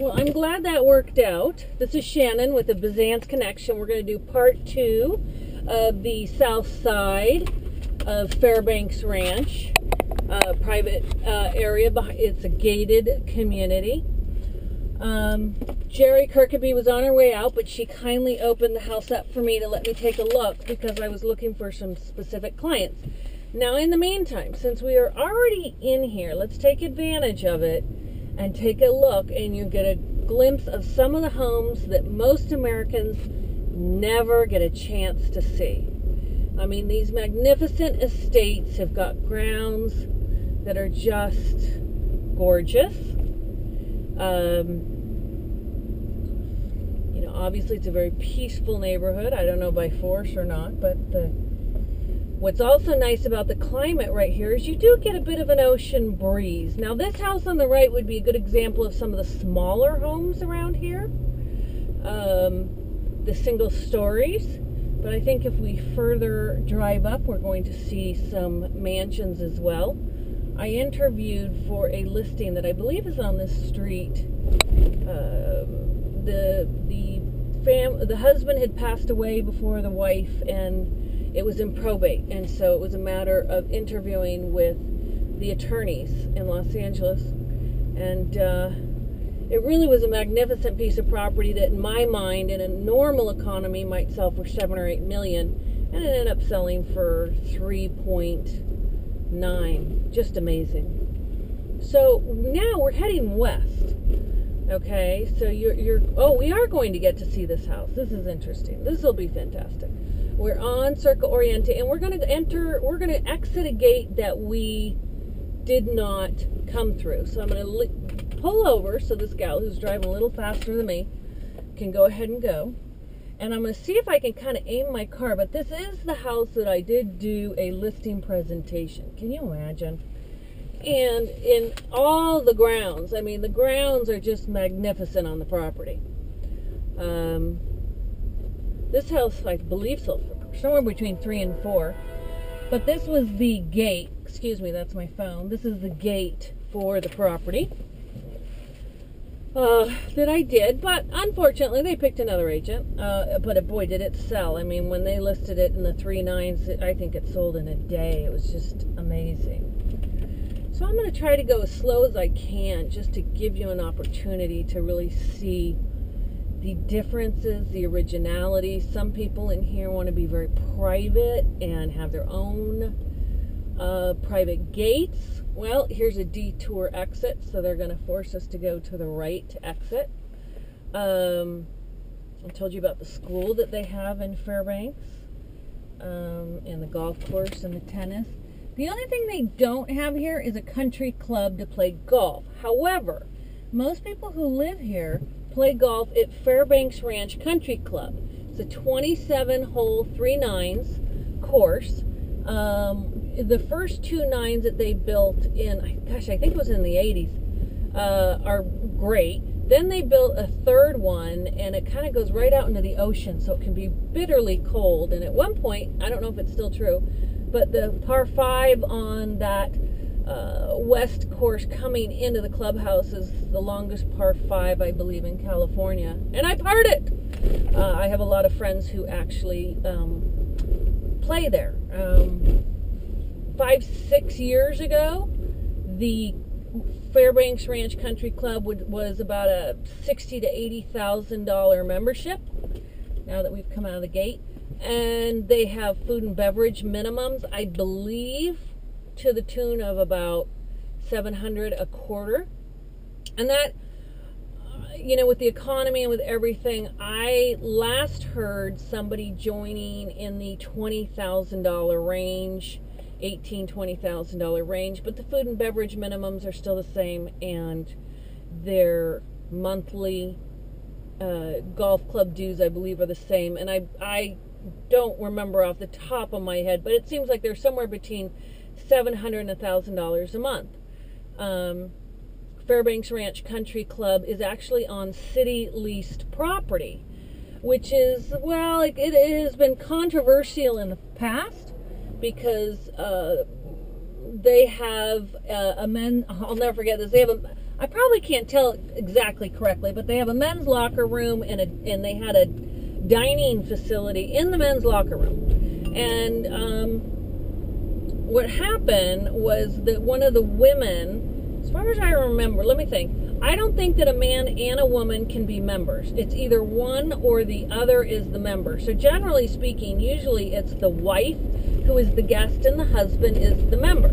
Well, I'm glad that worked out. This is Shannon with the Byzance Connection. We're going to do part 2 of the south side of Fairbanks Ranch, private area. It's a gated community. Jerry Kirkaby was on her way out, but she kindly opened the house up for me to let me take a look because I was looking for some specific clients. Now, in the meantime, since we are already in here, let's take advantage of it and take a look, and you get a glimpse of some of the homes that most Americans never get a chance to see. I mean, these magnificent estates have got grounds that are just gorgeous. You know, obviously it's a very peaceful neighborhood. I don't know by force or not, but what's also nice about the climate right here is you do get a bit of an ocean breeze. Now, this house on the right would be a good example of some of the smaller homes around here, the single stories. But I think if we further drive up, we're going to see some mansions as well. I interviewed for a listing that I believe is on this street. The husband had passed away before the wife, and it was in probate, and so it was a matter of interviewing with the attorneys in Los Angeles, and it really was a magnificent piece of property that, in my mind, in a normal economy, might sell for $7 or $8 million, and it ended up selling for 3.9. Just amazing. So now we're heading west. Okay, so we are going to get to see this house. This is interesting. This will be fantastic. We're on Circa Oriente, and we're going to exit a gate that we did not come through. So I'm going to pull over so this gal who's driving a little faster than me can go ahead and go. And I'm going to see if I can kind of aim my car, but this is the house that I did do a listing presentation. Can you imagine? And in all the grounds, I mean, the grounds are just magnificent on the property. This house, I believe, sold for somewhere between 3 and 4. But this was the gate. Excuse me, that's my phone. This is the gate for the property that I did. But unfortunately, they picked another agent. But boy, did it sell. I mean, when they listed it in the 3.9s, I think it sold in a day. It was just amazing. So I'm going to try to go as slow as I can just to give you an opportunity to really see the differences, the originality. Some people in here want to be very private and have their own private gates. Well, here's a detour exit, so they're going to force us to go to the right to exit. I told you about the school that they have in Fairbanks, and the golf course and the tennis. The only thing they don't have here is a country club to play golf. However, most people who live here play golf at Fairbanks Ranch Country Club. It's a 27-hole 3.9s course. The first 2 9s that they built in, gosh, I think it was in the 80s, are great. Then they built a third one, and it kind of goes right out into the ocean, so it can be bitterly cold. And at one point, I don't know if it's still true, but the par 5 on that west course coming into the clubhouse is the longest par 5, I believe, in California. And I parred it. I have a lot of friends who actually play there. 5-6 years ago, the Fairbanks Ranch Country Club was about a $60,000 to $80,000 membership, now that we've come out of the gate. And they have food and beverage minimums, I believe, to the tune of about $700 a quarter. And that, you know, with the economy and with everything, I last heard somebody joining in the $20,000 range, $18,000-$20,000 range. But the food and beverage minimums are still the same, and their monthly golf club dues, I believe, are the same. And I don't remember off the top of my head, but it seems like they're somewhere between $700 and $1,000 a month. Fairbanks Ranch Country Club is actually on city leased property, which is, well, it has been controversial in the past because they have I'll never forget this. They have I probably can't tell exactly correctly, but they have a men's locker room and they had a dining facility in the men's locker room. And what happened was that one of the women, as far as I remember, let me think. I don't think that a man and a woman can be members. It's either one or the other is the member. So generally speaking, usually it's the wife who is the guest and the husband is the member.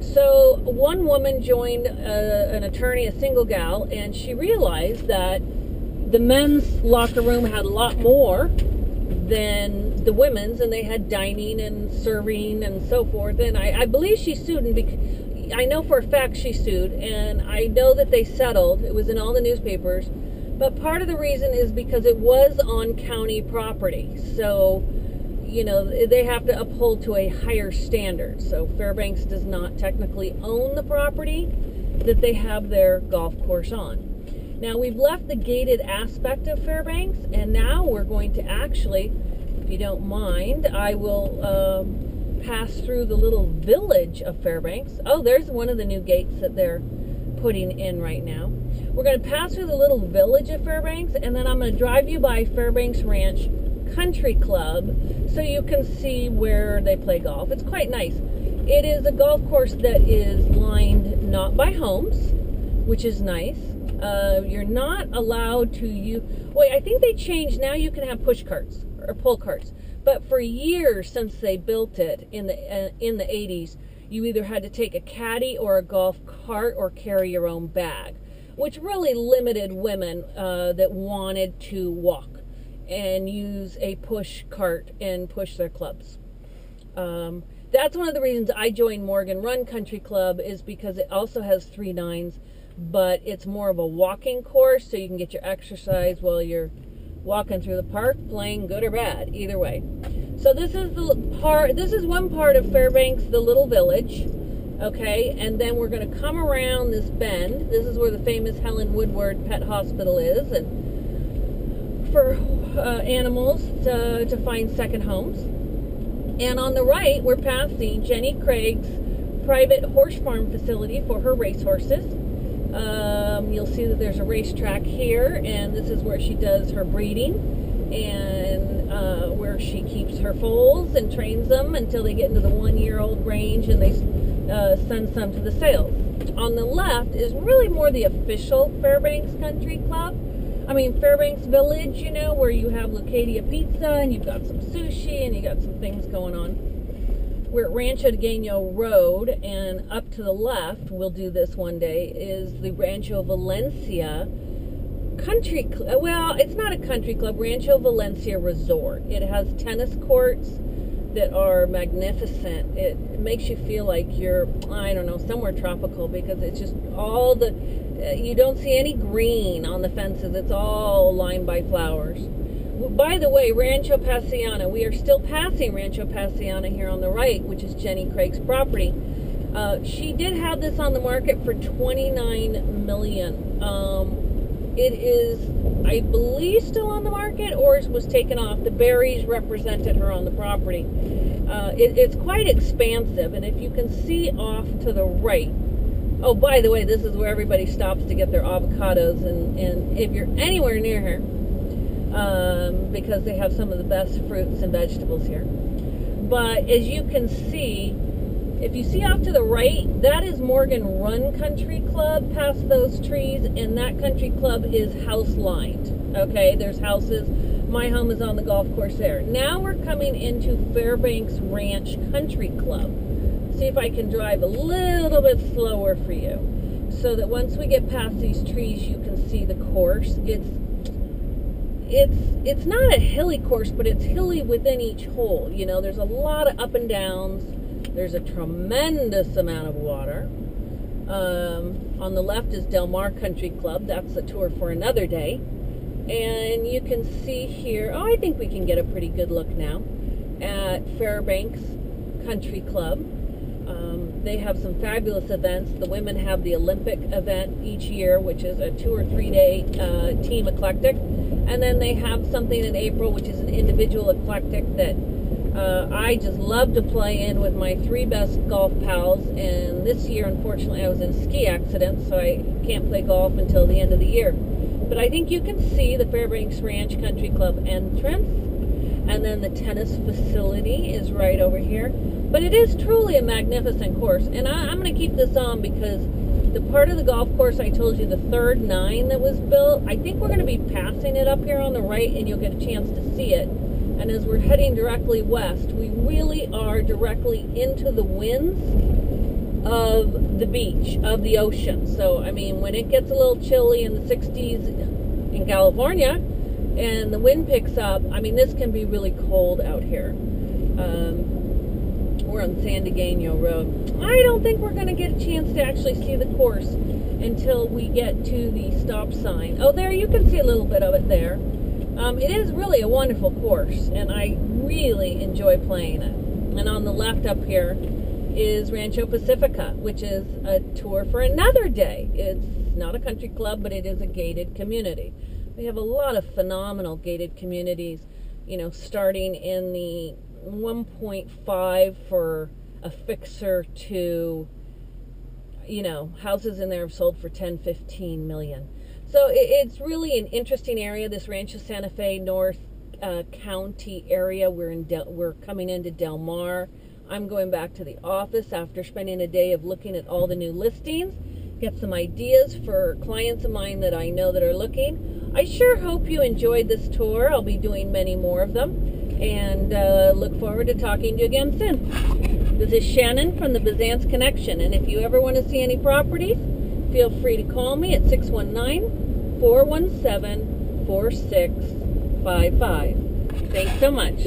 So one woman joined an attorney, a single gal, and she realized that the men's locker room had a lot more than the women's, and they had dining and serving and so forth. And I believe she sued, and I know for a fact she sued, and I know that they settled. It was in all the newspapers. But part of the reason is because it was on county property. So, you know, they have to uphold to a higher standard. So Fairbanks does not technically own the property that they have their golf course on. Now, we've left the gated aspect of Fairbanks, and now we're going to actually, if you don't mind, I will pass through the little village of Fairbanks. Oh, there's one of the new gates that they're putting in right now. We're going to pass through the little village of Fairbanks, and then I'm going to drive you by Fairbanks Ranch Country Club so you can see where they play golf. It's quite nice. It is a golf course that is lined not by homes, which is nice. You're not allowed to use... Wait, I think they changed. Now you can have push carts or pull carts. But for years since they built it in the 80s, you either had to take a caddy or a golf cart or carry your own bag, which really limited women that wanted to walk and use a push cart and push their clubs. That's one of the reasons I joined Morgan Run Country Club, is because it also has 3 nines, but it's more of a walking course, so you can get your exercise while you're walking through the park, playing good or bad, either way. So this is one part of Fairbanks, the little village, okay, and then we're going to come around this bend. This is where the famous Helen Woodward Pet Hospital is, and for animals to find second homes. And on the right, we're passing Jenny Craig's private horse farm facility for her racehorses. You'll see that there's a racetrack here, and this is where she does her breeding, and where she keeps her foals and trains them until they get into the 1-year-old range, and they send some to the sales. On the left is really more the official Fairbanks Country Club. I mean, Fairbanks Village, you know, where you have Lucadia Pizza, and you've got some sushi, and you got some things going on. We're at Rancho Road, and up to the left, we'll do this one day, is the Rancho Valencia Country Club. Well, it's not a country club, Rancho Valencia Resort. It has tennis courts that are magnificent. It makes you feel like you're, I don't know, somewhere tropical, because it's just all the, you don't see any green on the fences. It's all lined by flowers. By the way, Rancho Paciana, we are still passing Rancho Paciana here on the right, which is Jenny Craig's property. She did have this on the market for $29 million. It is, I believe, still on the market, or it was taken off. The Berries represented her on the property. It's quite expansive, and if you can see off to the right, oh, by the way, this is where everybody stops to get their avocados, and if you're anywhere near here, because they have some of the best fruits and vegetables here. But as you can see, if you see off to the right, that is Morgan Run Country Club past those trees, and that country club is house lined. Okay, there's houses. My home is on the golf course there. Now we're coming into Fairbanks Ranch Country Club. See if I can drive a little bit slower for you, so that once we get past these trees, you can see the course. It's not a hilly course, but it's hilly within each hole. You know, there's a lot of up and downs. There's a tremendous amount of water. On the left is Del Mar Country Club. That's a tour for another day. And you can see here, oh, I think we can get a pretty good look now at Fairbanks Country Club. They have some fabulous events. The women have the Olympic event each year, which is a 2 or 3 day team eclectic. And then they have something in April, which is an individual eclectic that I just love to play in with my 3 best golf pals, and this year, unfortunately, I was in a ski accident, so I can't play golf until the end of the year. But I think you can see the Fairbanks Ranch Country Club entrance, and then the tennis facility is right over here. But it is truly a magnificent course, and I'm going to keep this on because the part of the golf course I told you, the third 9 that was built, I think we're going to be passing it up here on the right, and you'll get a chance to see it. And as we're heading directly west, we really are directly into the winds of the beach, of the ocean. So, I mean, when it gets a little chilly in the 60s in California and the wind picks up, I mean, this can be really cold out here. We're on San Diego Road. I don't think we're going to get a chance to actually see the course until we get to the stop sign. Oh, there, you can see a little bit of it there. It is really a wonderful course, and I really enjoy playing it. And on the left up here is Rancho Pacifica, which is a tour for another day. It's not a country club, but it is a gated community. We have a lot of phenomenal gated communities, you know, starting in the 1.5 for a fixer to, you know, houses in there have sold for 10, 15 million. So it's really an interesting area, this Rancho Santa Fe North County area. We're coming into Del Mar. I'm going back to the office after spending a day of looking at all the new listings, get some ideas for clients of mine that I know that are looking. I sure hope you enjoyed this tour. I'll be doing many more of them, and look forward to talking to you again soon. This is Shannon from the Byzance Connection, and if you ever want to see any properties, feel free to call me at 619-417-4655. Thanks so much.